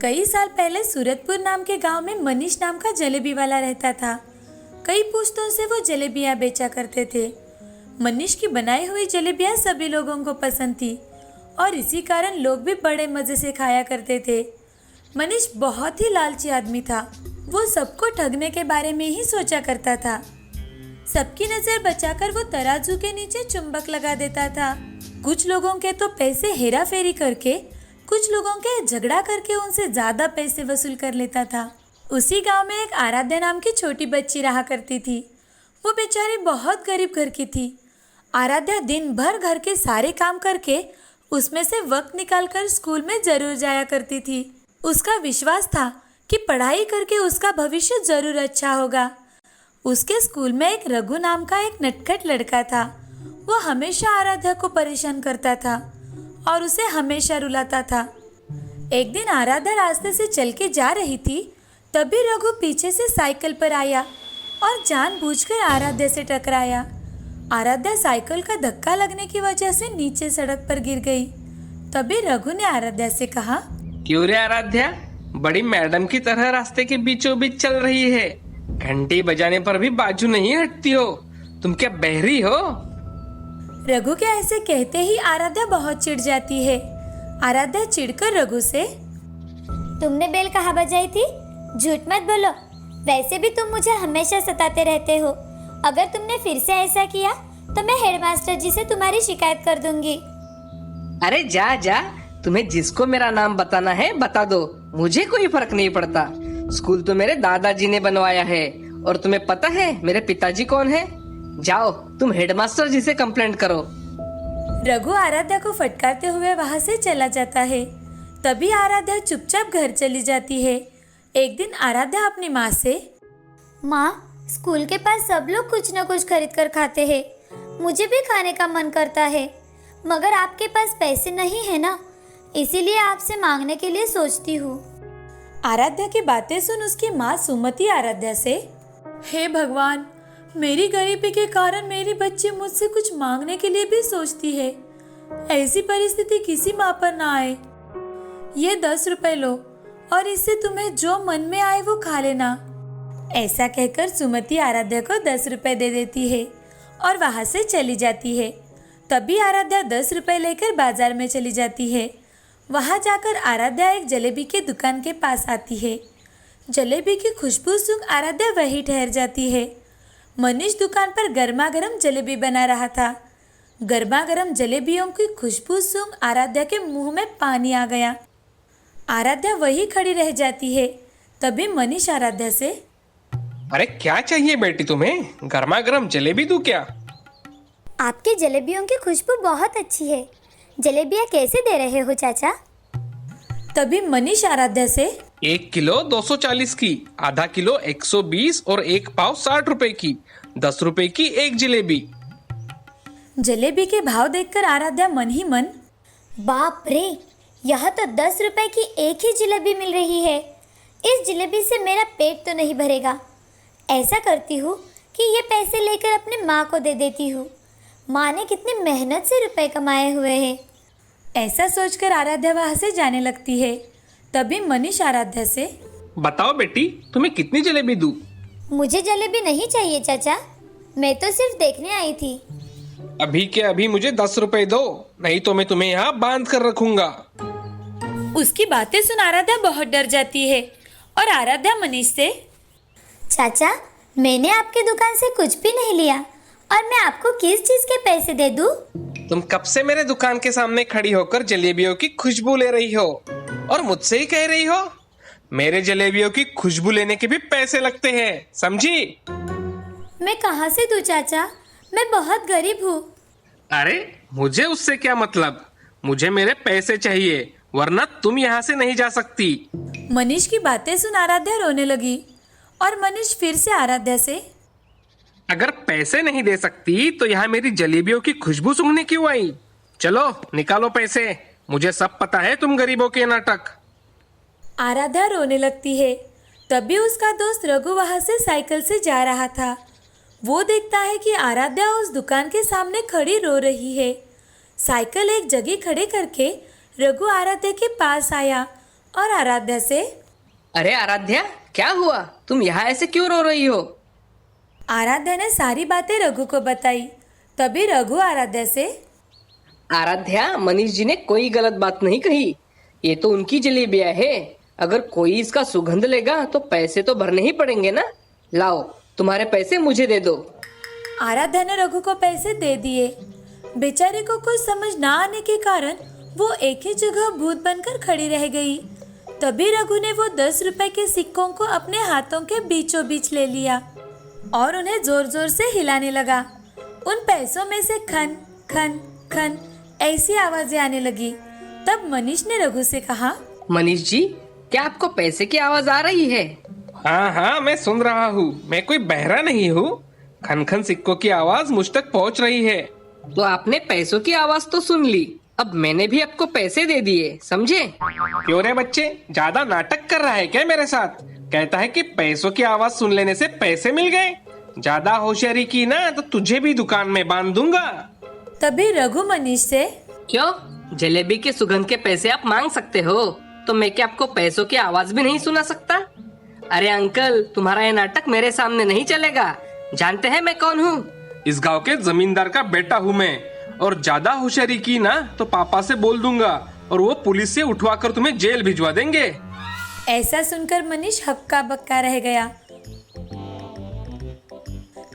कई साल पहले सूरतपुर नाम के गांव में मनीष नाम का जलेबी वाला रहता था। कई पुश्तों से वो जलेबियां बेचा करते थे। मनीष की बनाई हुई जलेबियां सभी लोगों को पसंद थी और इसी कारण लोग भी बड़े मज़े से खाया करते थे। मनीष बहुत ही लालची आदमी था। वो सबको ठगने के बारे में ही सोचा करता था। सबकी नज़र बचाकर वो तराजू के नीचे चुंबक लगा देता था। कुछ लोगों के तो पैसे हेरा फेरी करके, कुछ लोगों के झगड़ा करके उनसे ज़्यादा पैसे वसूल कर लेता था। उसी गांव में एक आराध्या नाम की छोटी बच्ची रहा करती थी। वो बेचारी बहुत गरीब घर की थी। आराध्या दिन भर घर के सारे काम करके उसमें से वक्त निकालकर स्कूल में ज़रूर जाया करती थी। उसका विश्वास था कि पढ़ाई करके उसका भविष्य ज़रूर अच्छा होगा। उसके स्कूल में एक रघु नाम का एक नटखट लड़का था। वो हमेशा आराध्या को परेशान करता था और उसे हमेशा रुलाता था। एक दिन आराध्या रास्ते से चल के जा रही थी, तभी रघु पीछे से साइकिल पर आया और जानबूझकर आराध्या से टकराया। आराध्या साइकिल का धक्का लगने की वजह से नीचे सड़क पर गिर गई। तभी रघु ने आराध्या से कहा, क्यों रे आराध्या, बड़ी मैडम की तरह रास्ते के बीचों बीच चल रही है। घंटी बजाने पर भी बाजू नहीं हटती हो। तुम क्या बहरी हो? रघु के ऐसे कहते ही आराध्या बहुत चिढ़ जाती है। आराध्या चिढ़कर रघु से, तुमने बेल कहाँ बजाई थी? झूठ मत बोलो। वैसे भी तुम मुझे हमेशा सताते रहते हो। अगर तुमने फिर से ऐसा किया तो मैं हेडमास्टर जी से तुम्हारी शिकायत कर दूंगी। अरे जा जा, तुम्हें जिसको मेरा नाम बताना है बता दो, मुझे कोई फर्क नहीं पड़ता। स्कूल तो मेरे दादाजी ने बनवाया है और तुम्हें पता है मेरे पिताजी कौन है? जाओ तुम हेडमास्टर जी से कंप्लेंट करो। रघु आराध्या को फटकारते हुए वहां से चला जाता है। तभी आराध्या चुपचाप घर चली जाती है। एक दिन आराध्या अपनी माँ से, माँ, स्कूल के पास सब लोग कुछ न कुछ खरीद कर खाते हैं। मुझे भी खाने का मन करता है, मगर आपके पास पैसे नहीं है ना, इसीलिए आपसे मांगने के लिए सोचती हूँ। आराध्या की बातें सुन उसकी माँ सुमति आराध्या से, हे भगवान, मेरी गरीबी के कारण मेरी बच्ची मुझसे कुछ मांगने के लिए भी सोचती है। ऐसी परिस्थिति किसी माँ पर ना आए। ये 10 रुपए लो और इससे तुम्हें जो मन में आए वो खा लेना। ऐसा कहकर सुमति आराध्या को 10 रुपए दे देती है और वहां से चली जाती है। तभी आराध्या 10 रुपए लेकर बाजार में चली जाती है। वहां जाकर आराध्या एक जलेबी की दुकान के पास आती है। जलेबी की खुशबू सूंघ आराध्या वहीं ठहर जाती है। मनीष दुकान पर गर्मा गर्म जलेबी बना रहा था। गर्मा गर्म जलेबियों की खुशबू सूंघ आराध्या के मुंह में पानी आ गया। आराध्या वहीं खड़ी रह जाती है। तभी मनीष आराध्या से, अरे क्या चाहिए बेटी तुम्हें? गर्मा गर्म जलेबी दूं क्या? आपकी जलेबियों की खुशबू बहुत अच्छी है। जलेबियाँ कैसे दे रहे हो चाचा? तभी मनीष आराध्या से, 1 किलो 240 की, आधा किलो 120 और 1 पाव 60 रुपए की, 10 रुपए की एक जलेबी। जलेबी के भाव देखकर आराध्या मन ही मन, बाप रे, यह तो 10 रुपए की एक ही जलेबी मिल रही है। इस जलेबी से मेरा पेट तो नहीं भरेगा। ऐसा करती हूँ कि ये पैसे लेकर अपनी माँ को दे देती हूँ। माँ ने कितनी मेहनत से रुपए कमाए हुए हैं। ऐसा सोचकर आराध्या वहां से जाने लगती है। तभी मनीष आराध्या से, बताओ बेटी, तुम्हें कितनी जलेबी दूं? मुझे जलेबी नहीं चाहिए चाचा, मैं तो सिर्फ देखने आई थी। अभी के अभी मुझे 10 रुपए दो, नहीं तो मैं तुम्हें यहाँ बांध कर रखूंगा। उसकी बातें सुन आराध्या बहुत डर जाती है और आराध्या मनीष से, चाचा, मैंने आपकी दुकान से कुछ भी नहीं लिया और मैं आपको किस चीज के पैसे दे दूं? तुम कब से मेरे दुकान के सामने खड़ी होकर जलेबियों की खुशबू ले रही हो और मुझसे ही कह रही हो? मेरे जलेबियों की खुशबू लेने के भी पैसे लगते हैं, समझी? मैं कहाँ से दूं चाचा, मैं बहुत गरीब हूँ। अरे मुझे उससे क्या मतलब, मुझे मेरे पैसे चाहिए, वरना तुम यहाँ से नहीं जा सकती। मनीष की बातें सुन आराध्या रोने लगी और मनीष फिर से आराध्या से, अगर पैसे नहीं दे सकती तो यहाँ मेरी जलेबियों की खुशबू सूंघने क्यों आई? चलो निकालो पैसे, मुझे सब पता है तुम गरीबों के नाटक। आराध्या रोने लगती है। तभी उसका दोस्त रघु वहां से साइकिल से जा रहा था। वो देखता है कि आराध्या उस दुकान के सामने खड़ी रो रही है। साइकिल एक जगह खड़े करके रघु आराध्या के पास आया और आराध्या से, अरे आराध्या, क्या हुआ? तुम यहाँ ऐसे क्यों रो रही हो? आराध्या ने सारी बातें रघु को बताई। तभी रघु आराध्या से, आराध्या, मनीष जी ने कोई गलत बात नहीं कही। ये तो उनकी जलेबियां है। अगर कोई इसका सुगंध लेगा तो पैसे तो भरने ही पड़ेंगे ना। लाओ, तुम्हारे पैसे मुझे दे दो। आराध्या ने रघु को पैसे दे दिए। बेचारे को कुछ समझ ना आने के कारण वो एक ही जगह भूत बनकर खड़ी रह गई। तभी रघु ने वो 10 रुपए के सिक्कों को अपने हाथों के बीचों बीच ले लिया और उन्हें जोर जोर से हिलाने लगा। उन पैसों में से खन खन खन ऐसी आवाजें आने लगी। तब मनीष ने रघु से कहा, मनीष जी, क्या आपको पैसे की आवाज आ रही है? हाँ हाँ, मैं सुन रहा हूँ। मैं कोई बहरा नहीं हूँ। खन खन सिक्कों की आवाज मुझ तक पहुँच रही है। तो आपने पैसों की आवाज तो सुन ली। अब मैंने भी आपको पैसे दे दिए, समझे? क्यों रे बच्चे, ज्यादा नाटक कर रहा है क्या मेरे साथ? कहता है कि पैसों की आवाज सुन लेने से पैसे मिल गए। ज्यादा होशियारी की ना तो तुझे भी दुकान में बांध दूंगा। तभी रघु मनीष से, क्यों? जलेबी के सुगंध के पैसे आप मांग सकते हो, तो मैं क्या आपको पैसों की आवाज भी नहीं सुना सकता? अरे अंकल, तुम्हारा ये नाटक मेरे सामने नहीं चलेगा। जानते हैं मैं कौन हूँ? इस गांव के जमींदार का बेटा हूँ मैं, और ज्यादा होशियारी की ना तो पापा से बोल दूंगा और वो पुलिस से उठवा कर तुम्हें जेल भिजवा देंगे। ऐसा सुनकर मनीष हक्का बक्का रह गया।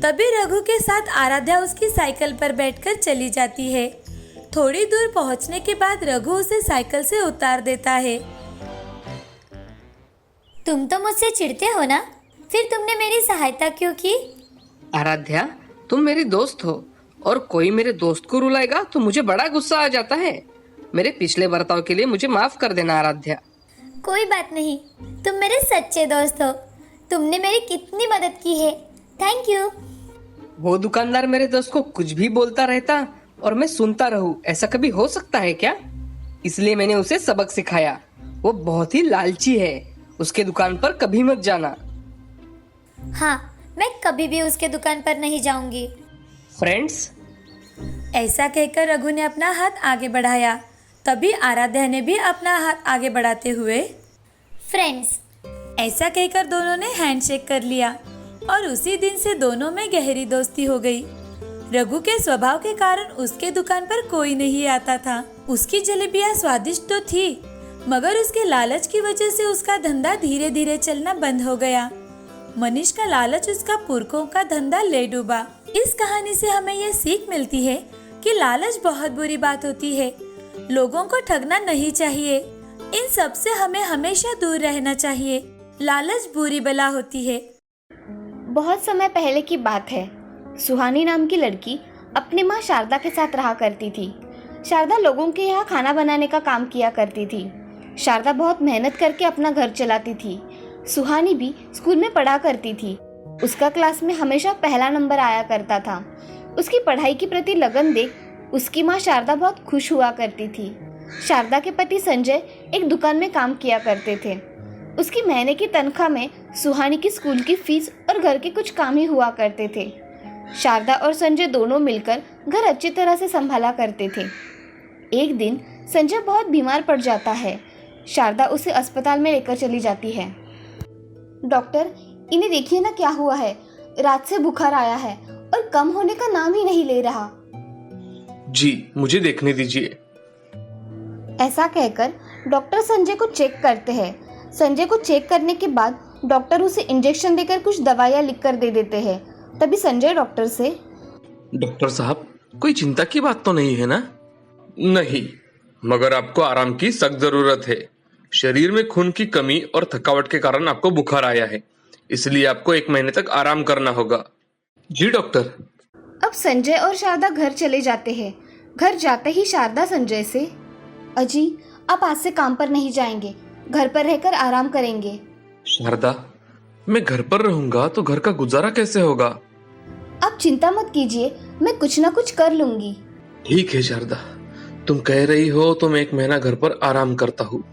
तभी रघु के साथ आराध्या उसकी साइकिल पर बैठकर चली जाती है। थोड़ी दूर पहुंचने के बाद रघु उसे साइकिल से उतार देता है। तुम तो मुझसे चिढ़ते हो ना, फिर तुमने मेरी सहायता क्यों की? आराध्या, तुम मेरी दोस्त हो और कोई मेरे दोस्त को रुलाएगा तो मुझे बड़ा गुस्सा आ जाता है। मेरे पिछले बर्ताव के लिए मुझे माफ कर देना आराध्या। कोई बात नहीं, तुम मेरे सच्चे दोस्त हो। तुमने मेरी कितनी मदद की है, थैंक यू। वो दुकानदार मेरे दोस्त को कुछ भी बोलता रहता और मैं सुनता रहूं, ऐसा कभी हो सकता है क्या? इसलिए मैंने उसे सबक सिखाया। वो बहुत ही लालची है। उसके दुकान पर कभी मत जाना। हाँ, मैं कभी भी उसके दुकान पर नहीं जाऊंगी। फ्रेंड्स, ऐसा कहकर रघु ने अपना हाथ आगे बढ़ाया। तभी आराध्या ने भी अपना हाथ आगे बढ़ाते हुए, फ्रेंड्स, ऐसा कहकर दोनों ने हैंडशेक कर लिया और उसी दिन से दोनों में गहरी दोस्ती हो गई। रघु के स्वभाव के कारण उसके दुकान पर कोई नहीं आता था। उसकी जलेबियां स्वादिष्ट तो थी, मगर उसके लालच की वजह से उसका धंधा धीरे धीरे चलना बंद हो गया। मनीष का लालच उसका पुरखों का धंधा ले डूबा। इस कहानी से हमें यह सीख मिलती है कि लालच बहुत बुरी बात होती है। लोगों को ठगना नहीं चाहिए। इन सब से हमें हमेशा दूर रहना चाहिए। लालच बुरी बला होती है। बहुत समय पहले की बात है। सुहानी नाम की लड़की अपनी माँ शारदा के साथ रहा करती थी। शारदा लोगों के यहाँ खाना बनाने का काम किया करती थी। शारदा बहुत मेहनत करके अपना घर चलाती थी। सुहानी भी स्कूल में पढ़ा करती थी। उसका क्लास में हमेशा पहला नंबर आया करता था। उसकी पढ़ाई के प्रति लगन देख उसकी माँ शारदा बहुत खुश हुआ करती थी। शारदा के पति संजय एक दुकान में काम किया करते थे। उसकी महीने की तनख्वाह में सुहानी की स्कूल की फीस और घर के कुछ काम ही हुआ करते थे। शारदा और संजय दोनों मिलकर घर अच्छी तरह से संभाला करते थे। एक दिन संजय बहुत बीमार पड़ जाता है। शारदा उसे अस्पताल में लेकर चली जाती है। डॉक्टर, इन्हें देखिए ना क्या हुआ है। रात से बुखार आया है और कम होने का नाम ही नहीं ले रहा। जी, मुझे देखने दीजिए। ऐसा कहकर डॉक्टर संजय को चेक करते हैं। संजय को चेक करने के बाद डॉक्टर उसे इंजेक्शन देकर कुछ दवाइयाँ लिख कर दे देते हैं। तभी संजय डॉक्टर से, डॉक्टर साहब, कोई चिंता की बात तो नहीं है ना? नहीं, मगर आपको आराम की सख्त जरूरत है। शरीर में खून की कमी और थकावट के कारण आपको बुखार आया है, इसलिए आपको 1 महीने तक आराम करना होगा। जी डॉक्टर। अब संजय और शारदा घर चले जाते हैं। घर जाते ही शारदा संजय से, अजी, आप आज से काम पर नहीं जाएंगे, घर पर रहकर आराम करेंगे। शारदा, मैं घर पर रहूंगा तो घर का गुजारा कैसे होगा? आप चिंता मत कीजिए, मैं कुछ ना कुछ कर लूंगी। ठीक है शारदा, तुम कह रही हो तो मैं 1 महीना घर पर आराम करता हूँ।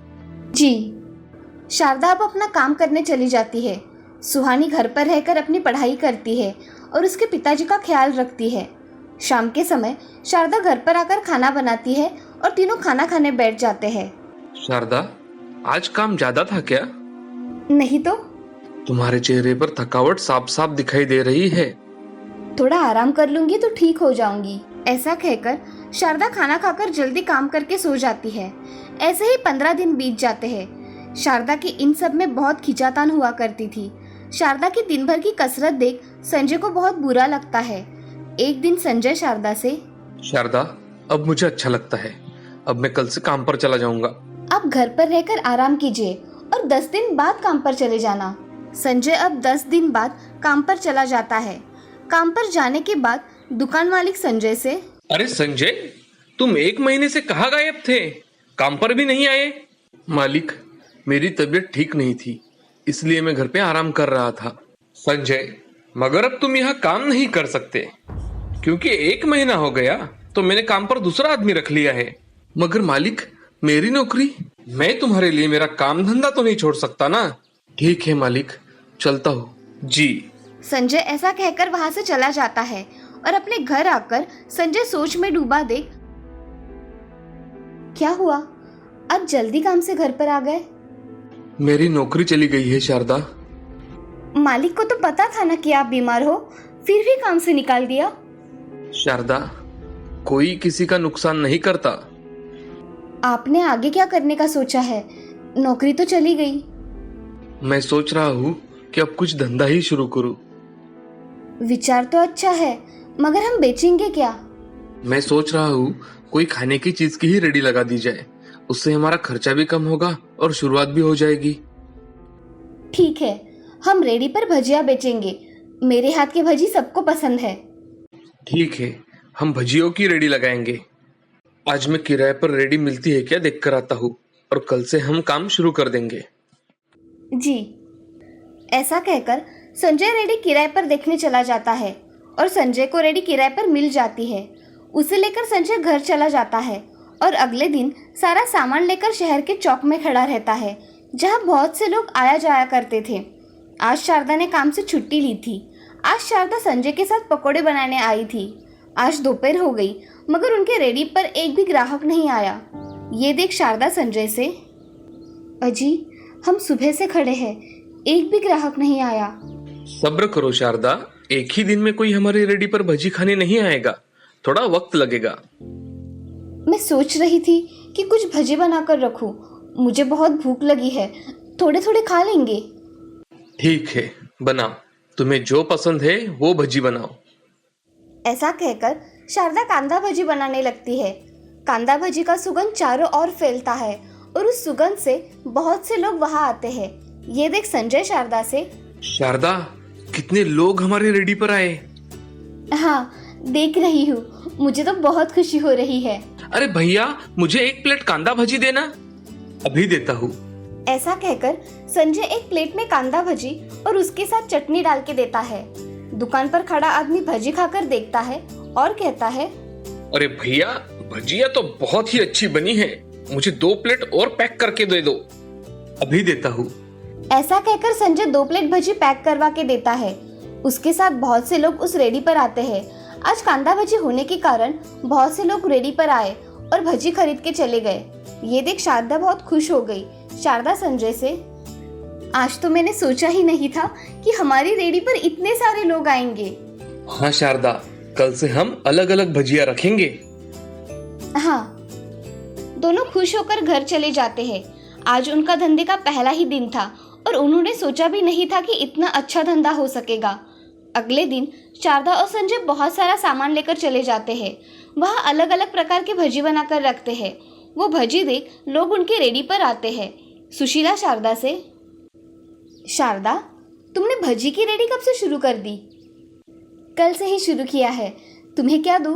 जी। शारदा अब अपना काम करने चली जाती है। सुहानी घर पर रहकर अपनी पढ़ाई करती है और उसके पिताजी का ख्याल रखती है। शाम के समय शारदा घर पर आकर खाना बनाती है और तीनों खाना खाने बैठ जाते हैं। शारदा, आज काम ज्यादा था क्या? नहीं तो। तुम्हारे चेहरे पर थकावट साफ साफ दिखाई दे रही है। थोड़ा आराम कर लूंगी तो ठीक हो जाऊंगी। ऐसा कहकर शारदा खाना खाकर जल्दी काम करके सो जाती है। ऐसे ही 15 दिन बीत जाते हैं। शारदा की इन सब में बहुत खिंचातान हुआ करती थी। शारदा की दिन भर की कसरत देख संजय को बहुत बुरा लगता है। एक दिन संजय शारदा से, शारदा, अब मुझे अच्छा लगता है। अब मैं कल से काम पर चला जाऊंगा। आप घर पर रहकर आराम कीजिए और 10 दिन बाद काम पर चले जाना। संजय अब 10 दिन बाद काम पर चला जाता है। काम पर जाने के बाद दुकान मालिक संजय से, अरे संजय, तुम 1 महीने से कहाँ गायब थे? काम पर भी नहीं आए? मालिक, मेरी तबीयत ठीक नहीं थी, इसलिए मैं घर पे आराम कर रहा था। संजय, मगर अब तुम यहाँ काम नहीं कर सकते, क्योंकि 1 महीना हो गया तो मैंने काम पर दूसरा आदमी रख लिया है। मगर मालिक, मेरी नौकरी, मैं तुम्हारे लिए मेरा काम धंधा तो नहीं छोड़ सकता ना। ठीक है मालिक, चलता हूँ जी। संजय ऐसा कहकर वहां से चला जाता है और अपने घर आकर संजय सोच में डूबा देख, क्या हुआ, आज जल्दी काम से घर पर आ गए? मेरी नौकरी चली गई है शारदा। मालिक को तो पता था ना कि आप बीमार हो, फिर भी काम से निकाल दिया। शारदा, कोई किसी का नुकसान नहीं करता। आपने आगे क्या करने का सोचा है? नौकरी तो चली गई। मैं सोच रहा हूँ कि अब कुछ धंधा ही शुरू करूँ। विचार तो अच्छा है, मगर हम बेचेंगे क्या? मैं सोच रहा हूँ कोई खाने की चीज की ही रेडी लगा दी जाए, उससे हमारा खर्चा भी कम होगा और शुरुआत भी हो जाएगी। ठीक है, हम रेडी पर भजिया बेचेंगे। मेरे हाथ के भजी सबको पसंद है। ठीक है, हम भजियों की रेडी लगाएंगे। आज मैं किराए पर रेडी मिलती है क्या देख कर आता हूँ, और कल से हम काम शुरू कर देंगे। जी। ऐसा कहकर संजय रेडी किराए पर देखने चला जाता है और संजय को रेडी किराए पर मिल जाती है। उसे लेकर संजय घर चला जाता है और अगले दिन सारा सामान लेकर शहर के चौक में खड़ा रहता है, जहाँ बहुत से लोग आया जाया करते थे। आज शारदा ने काम से छुट्टी ली थी। आज शारदा संजय के साथ पकोड़े बनाने आई थी। आज दोपहर हो गई, मगर उनके रेडी पर एक भी ग्राहक नहीं आया। ये देख शारदा संजय से, अजी, हम सुबह से खड़े हैं, एक भी ग्राहक नहीं आया। सब्र करो शारदा, एक ही दिन में कोई हमारी रेडी पर भजी खाने नहीं आएगा, थोड़ा वक्त लगेगा। मैं सोच रही थी कि कुछ भजी बनाकर रखूं, मुझे बहुत भूख लगी है, थोड़े थोड़े खा लेंगे। ठीक है, बनाओ, तुम्हें जो पसंद है वो भजी बनाओ। ऐसा कहकर शारदा कांदा भजी बनाने लगती है। कांदा भजी का सुगंध चारों ओर फैलता है और उस सुगंध से बहुत से लोग वहां आते हैं। ये देख संजय शारदा से, शारदा, कितने लोग हमारे रेडी पर आए। हाँ, देख रही हूँ, मुझे तो बहुत खुशी हो रही है। अरे भैया, मुझे 1 प्लेट कांदा भजी देना। अभी देता हूँ। ऐसा कहकर संजय एक प्लेट में कांदा भजी और उसके साथ चटनी डाल के देता है। दुकान पर खड़ा आदमी भजी खाकर देखता है और कहता है, अरे भैया, भजिया तो बहुत ही अच्छी बनी है, मुझे 2 प्लेट और पैक करके दे दो। अभी देता हूँ। ऐसा कहकर संजय 2 प्लेट भजी पैक करवा के देता है। उसके साथ बहुत से लोग उस रेडी पर आते हैं। आज कांदा भजी होने के कारण बहुत से लोग रेडी पर आए और भजी खरीद के चले गए। ये देख शारदा बहुत खुश हो गई। शारदा संजय से, आज तो मैंने सोचा ही नहीं था कि हमारी रेडी पर इतने सारे लोग आएंगे। हाँ शारदा, कल से हम अलग अलग भजिया रखेंगे। हाँ। दोनों खुश होकर घर चले जाते हैं। आज उनका धंधे का पहला ही दिन था और उन्होंने सोचा भी नहीं था कि इतना अच्छा धंधा हो सकेगा। अगले दिन शारदा और संजय बहुत सारा सामान लेकर चले जाते हैं। वह अलग अलग प्रकार के भजी बनाकर रखते हैं। वो भजी देख लोग उनके रेडी पर आते हैं। सुशीला शारदा से, शारदा, तुमने भजी की रेडी कब से शुरू कर दी? कल से ही शुरू किया है। तुम्हें क्या दूं?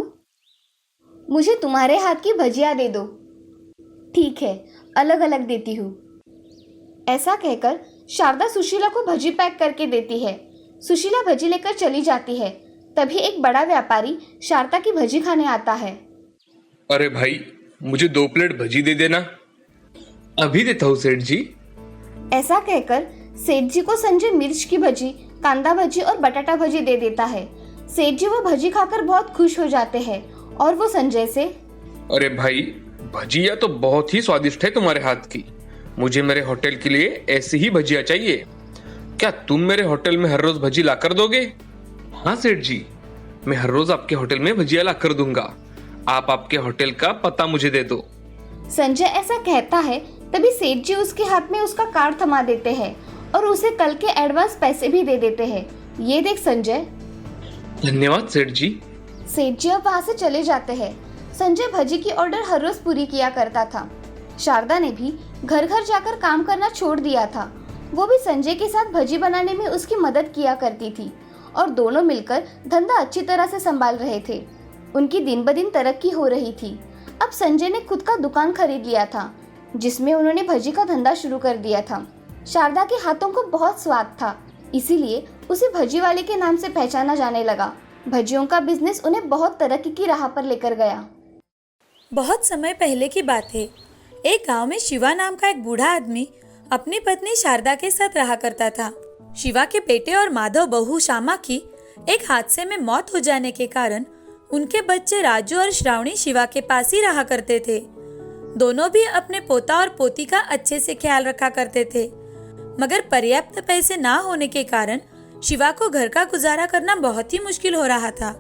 मुझे तुम्हारे हाथ की भजिया दे दो। ठीक है, अलग अलग देती हूँ। ऐसा कहकर शारदा सुशीला को भजी पैक करके देती है। सुशीला भजी लेकर चली जाती है। तभी एक बड़ा व्यापारी शारदा की भजी खाने आता है। अरे भाई, मुझे 2 प्लेट भजी दे देना। अभी देता हूँ सेठ जी। ऐसा कहकर सेठ जी को संजय मिर्च की भजी, कांदा भजी और बटाटा भजी दे देता है। सेठ जी वो भजी खाकर बहुत खुश हो जाते हैं और वो संजय से, अरे भाई, भजिया तो बहुत ही स्वादिष्ट है तुम्हारे हाथ की। मुझे मेरे होटल के लिए ऐसी ही भजिया चाहिए। क्या तुम मेरे होटल में हर रोज भजी लाकर दोगे? हाँ सेठ जी, मैं हर रोज आपके होटल में भजिया लाकर दूंगा। आप आपके होटल का पता मुझे दे दो। संजय ऐसा कहता है, तभी सेठ जी उसके हाथ में उसका कार्ड थमा देते हैं और उसे कल के एडवांस पैसे भी दे देते हैं। ये देख संजय। धन्यवाद सेठ जी। सेठ जी अब वहाँ से चले जाते हैं। संजय भजी की ऑर्डर हर रोज पूरी किया करता था। शारदा ने भी घर घर जाकर काम करना छोड़ दिया था। वो भी संजय के साथ भजी बनाने में उसकी मदद किया करती थी और दोनों मिलकर धंधा अच्छी तरह से संभाल रहे थे। उनकी दिन ब दिन तरक्की हो रही थी। अब संजय ने खुद का दुकान खरीद लिया था, जिसमें उन्होंने भजी का धंधा शुरू कर दिया था। शारदा के हाथों को बहुत स्वाद था, इसीलिए उसे भजी वाले के नाम से पहचाना जाने लगा। भजियों का बिजनेस उन्हें बहुत तरक्की की राह पर लेकर गया। बहुत समय पहले की बात है। एक गांव में शिवा नाम का एक बूढ़ा आदमी अपनी पत्नी शारदा के साथ रहा करता था। शिवा के बेटे और माधव बहू श्यामा की एक हादसे में मौत हो जाने के कारण उनके बच्चे राजू और श्रावणी शिवा के पास ही रहा करते थे। दोनों भी अपने पोता और पोती का अच्छे से ख्याल रखा करते थे, मगर पर्याप्त पैसे ना होने के कारण शिवा को घर का गुजारा करना बहुत ही मुश्किल हो रहा था।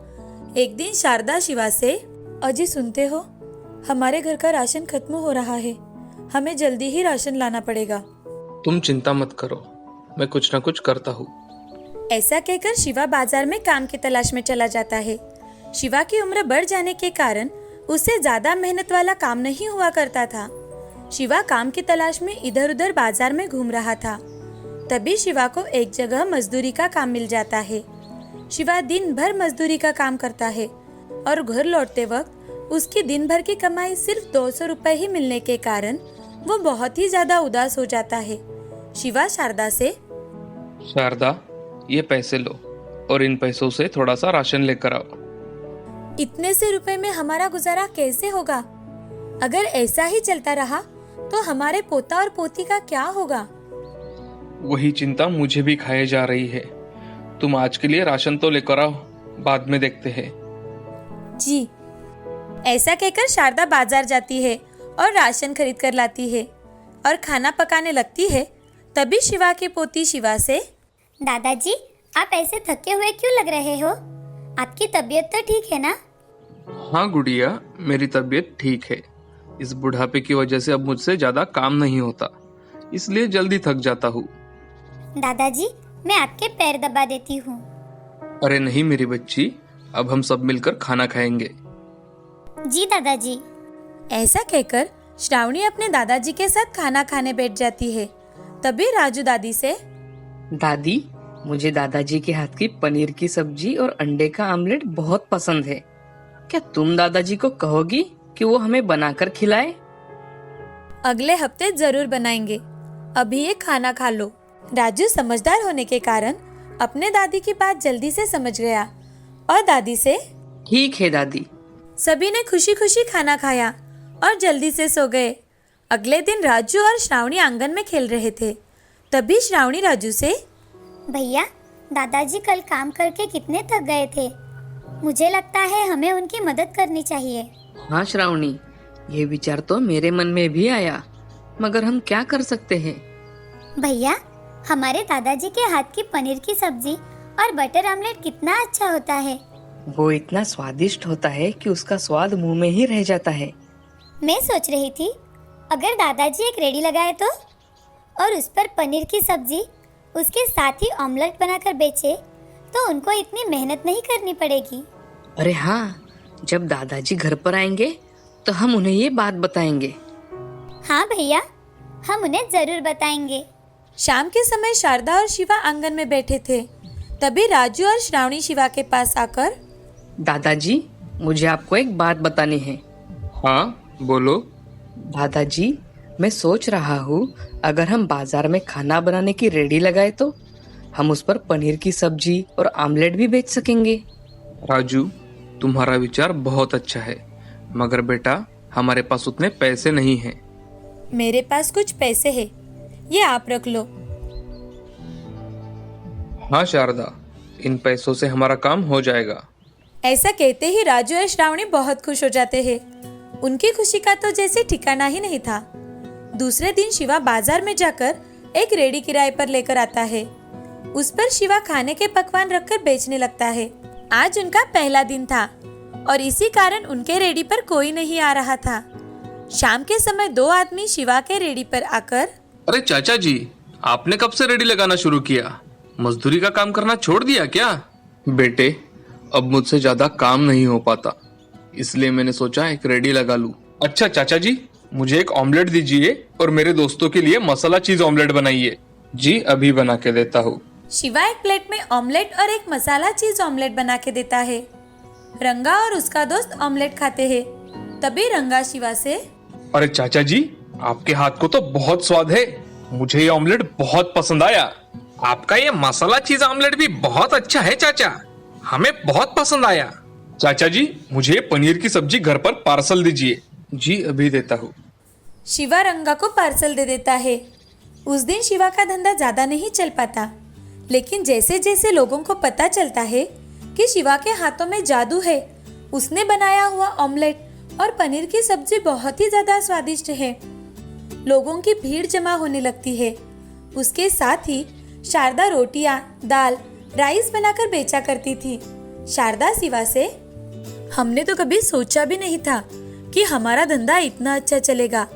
एक दिन शारदा शिवा से, अजी सुनते हो, हमारे घर का राशन खत्म हो रहा है, हमें जल्दी ही राशन लाना पड़ेगा। तुम चिंता मत करो, मैं कुछ ना कुछ करता हूँ। ऐसा कहकर शिवा बाजार में काम की तलाश में चला जाता है। शिवा की उम्र बढ़ जाने के कारण उससे ज्यादा मेहनत वाला काम नहीं हुआ करता था। शिवा काम की तलाश में इधर उधर बाजार में घूम रहा था। तभी शिवा को एक जगह मजदूरी का काम मिल जाता है। शिवा दिन भर मजदूरी का काम करता है और घर लौटते वक्त उसकी दिन भर की कमाई सिर्फ 200 रुपए ही मिलने के कारण वो बहुत ही ज्यादा उदास हो जाता है। शिवा शारदा से, शारदा, ये पैसे लो और इन पैसों से थोड़ा सा राशन लेकर आओ। इतने से रुपए में हमारा गुजारा कैसे होगा? अगर ऐसा ही चलता रहा तो हमारे पोता और पोती का क्या होगा? वही चिंता मुझे भी खाए जा रही है। तुम आज के लिए राशन तो लेकर आओ, बाद में देखते हैं। जी। ऐसा कहकर शारदा बाजार जाती है और राशन खरीद कर लाती है और खाना पकाने लगती है। तभी शिवा की पोती शिवा से, दादाजी, आप ऐसे थके हुए क्यों लग रहे हो? आपकी तबीयत तो ठीक है ना? हाँ गुड़िया, मेरी तबीयत ठीक है। इस बुढ़ापे की वजह से अब मुझसे ज्यादा काम नहीं होता, इसलिए जल्दी थक जाता हूँ। दादाजी, मैं आपके पैर दबा देती हूँ। अरे नहीं मेरी बच्ची, अब हम सब मिलकर खाना खाएंगे। जी दादाजी। ऐसा कहकर श्रावणी अपने दादाजी के साथ खाना खाने बैठ जाती है। तभी राजू दादी से, दादी, मुझे दादाजी के हाथ की पनीर की सब्जी और अंडे का आमलेट बहुत पसंद है। क्या तुम दादाजी को कहोगी कि वो हमें बनाकर खिलाए? अगले हफ्ते जरूर बनाएंगे, अभी ये खाना खा लो। राजू समझदार होने के कारण अपने दादी की बात जल्दी से समझ गया और दादी से, ठीक है दादी। सभी ने खुशी खुशी खाना खाया और जल्दी से सो गए। अगले दिन राजू और श्रावणी आंगन में खेल रहे थे। तभी श्रावणी राजू से, भैया, दादाजी कल काम करके कितने थक गए थे। मुझे लगता है हमें उनकी मदद करनी चाहिए। हाँ श्रावणी, ये विचार तो मेरे मन में भी आया, मगर हम क्या कर सकते हैं? भैया, हमारे दादाजी के हाथ की पनीर की सब्जी और बटर आमलेट कितना अच्छा होता है। वो इतना स्वादिष्ट होता है कि उसका स्वाद मुंह में ही रह जाता है। मैं सोच रही थी, अगर दादाजी एक रेडी लगाए तो, और उस पर पनीर की सब्जी उसके साथ ही ऑमलेट बनाकर बेचे तो उनको इतनी मेहनत नहीं करनी पड़ेगी। अरे हाँ, जब दादाजी घर पर आएंगे तो हम उन्हें ये बात बताएंगे। हाँ भैया, हम उन्हें जरूर बताएंगे। शाम के समय शारदा और शिवा आंगन में बैठे थे। तभी राजू और श्रावणी शिवा के पास आकर, दादाजी, मुझे आपको एक बात बतानी है। हाँ बोलो। दादाजी, मैं सोच रहा हूँ अगर हम बाजार में खाना बनाने की रेडी लगाए तो हम उस पर पनीर की सब्जी और आमलेट भी बेच सकेंगे। राजू, तुम्हारा विचार बहुत अच्छा है, मगर बेटा हमारे पास उतने पैसे नहीं हैं। मेरे पास कुछ पैसे हैं, ये आप रख लो। हाँ शारदा, इन पैसों से हमारा काम हो जाएगा। ऐसा कहते ही राजू और श्रावणी बहुत खुश हो जाते हैं। उनकी खुशी का तो जैसे ठिकाना ही नहीं था। दूसरे दिन शिवा बाजार में जाकर एक रेडी किराए पर लेकर आता है। उस पर शिवा खाने के पकवान रखकर बेचने लगता है। आज उनका पहला दिन था और इसी कारण उनके रेडी पर कोई नहीं आ रहा था। शाम के समय दो आदमी शिवा के रेडी पर आकर, अरे चाचा जी, आपने कब से रेडी लगाना शुरू किया? मजदूरी का काम करना छोड़ दिया क्या? बेटे, अब मुझसे ज्यादा काम नहीं हो पाता, इसलिए मैंने सोचा एक रेडी लगा लूं। अच्छा चाचा जी, मुझे एक ऑमलेट दीजिए और मेरे दोस्तों के लिए मसाला चीज ऑमलेट बनाइए। जी अभी बना के देता हूँ। शिवा एक प्लेट में ऑमलेट और एक मसाला चीज ऑमलेट बना के देता है। रंगा और उसका दोस्त ऑमलेट खाते हैं। तभी रंगा शिवा से, अरे चाचा जी, आपके हाथ को तो बहुत स्वाद है, मुझे ये ऑमलेट बहुत पसंद आया। आपका ये मसाला चीज ऑमलेट भी बहुत अच्छा है चाचा, हमें बहुत पसंद आया। चाचा जी, मुझे पनीर की सब्जी घर पर पार्सल दीजिए। जी अभी देता हूँ। शिवा रंगा को पार्सल दे देता है। उस दिन शिवा का धंधा ज्यादा नहीं चल पाता, लेकिन जैसे जैसे लोगों को पता चलता है कि शिवा के हाथों में जादू है, उसने बनाया हुआ ऑमलेट और पनीर की सब्जी बहुत ही ज्यादा स्वादिष्ट है, लोगों की भीड़ जमा होने लगती है। उसके साथ ही शारदा रोटियां, दाल, राइस बनाकर बेचा करती थी। शारदा शिवा से, हमने तो कभी सोचा भी नहीं था कि हमारा धंधा इतना अच्छा चलेगा,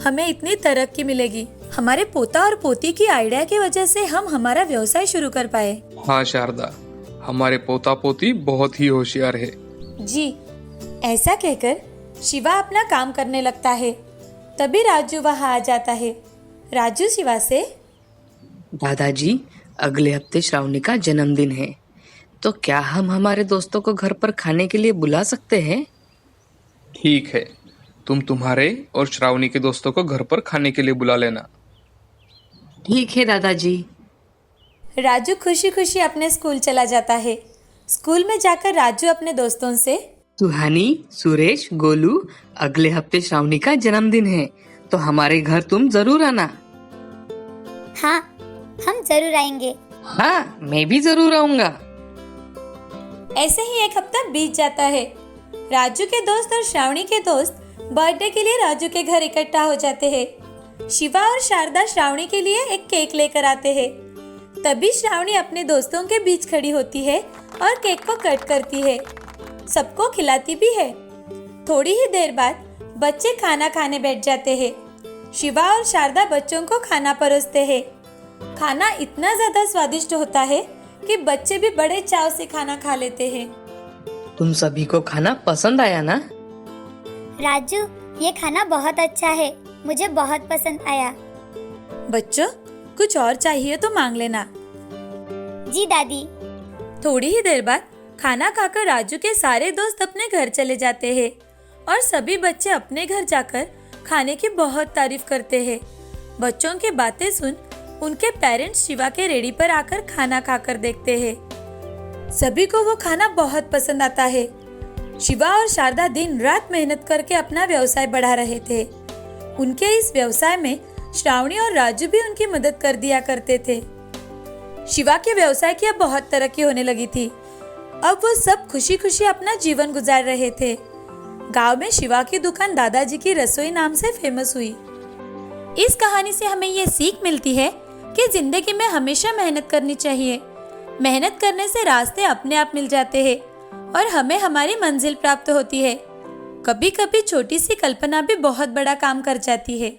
हमें इतनी तरक्की मिलेगी। हमारे पोता और पोती की आइडिया की वजह से हम हमारा व्यवसाय शुरू कर पाए। हाँ शारदा, हमारे पोता पोती बहुत ही होशियार है। जी, ऐसा कहकर शिवा अपना काम करने लगता है। तभी राजू वहाँ आ जाता है। राजू शिवा से, दादाजी, अगले हफ्ते श्रावणी का जन्मदिन है, तो क्या हम हमारे दोस्तों को घर पर खाने के लिए बुला सकते हैं? ठीक है, तुम तुम्हारे और श्रावणी के दोस्तों को घर पर खाने के लिए बुला लेना। ठीक है दादाजी। राजू खुशी खुशी अपने स्कूल चला जाता है। स्कूल में जाकर राजू अपने दोस्तों से, सुहानी, सुरेश, गोलू, अगले हफ्ते श्रावणी का जन्मदिन है, तो हमारे घर तुम जरूर आना। हाँ, हम जरूर आएंगे। हाँ, मैं भी जरूर आऊंगा। ऐसे ही एक हफ्ता बीत जाता है। राजू के दोस्त और श्रावणी के दोस्त बर्थडे के लिए राजू के घर इकट्ठा हो जाते हैं। शिवा और शारदा श्रावणी के लिए एक केक लेकर आते हैं। तभी श्रावणी अपने दोस्तों के बीच खड़ी होती है और केक को कट करती है, सबको खिलाती भी है। थोड़ी ही देर बाद बच्चे खाना खाने बैठ जाते हैं। शिवा और शारदा बच्चों को खाना परोसते हैं। खाना इतना ज्यादा स्वादिष्ट होता है कि बच्चे भी बड़े चाव से खाना खा लेते हैं। तुम सभी को खाना पसंद आया ना? राजू, ये खाना बहुत अच्छा है, मुझे बहुत पसंद आया। बच्चों, कुछ और चाहिए तो मांग लेना। जी दादी। थोड़ी ही देर बाद खाना खाकर राजू के सारे दोस्त अपने घर चले जाते हैं और सभी बच्चे अपने घर जाकर खाने की बहुत तारीफ करते हैं। बच्चों की बातें सुन उनके पेरेंट्स शिवा के रेडी पर आकर खाना खाकर देखते हैं। सभी को वो खाना बहुत पसंद आता है। शिवा और शारदा दिन रात मेहनत करके अपना व्यवसाय बढ़ा रहे थे। उनके इस व्यवसाय में श्रावणी और राजू भी उनकी मदद कर दिया करते थे। शिवा के व्यवसाय की अब बहुत तरक्की होने लगी थी। अब वो सब खुशी खुशी अपना जीवन गुजार रहे थे। गांव में शिवा की दुकान दादाजी की रसोई नाम से फेमस हुई। इस कहानी से हमें ये सीख मिलती है कि जिंदगी में हमेशा मेहनत करनी चाहिए। मेहनत करने से रास्ते अपने आप मिल जाते हैं और हमें हमारी मंजिल प्राप्त होती है। कभी कभी छोटी सी कल्पना भी बहुत बड़ा काम कर जाती है।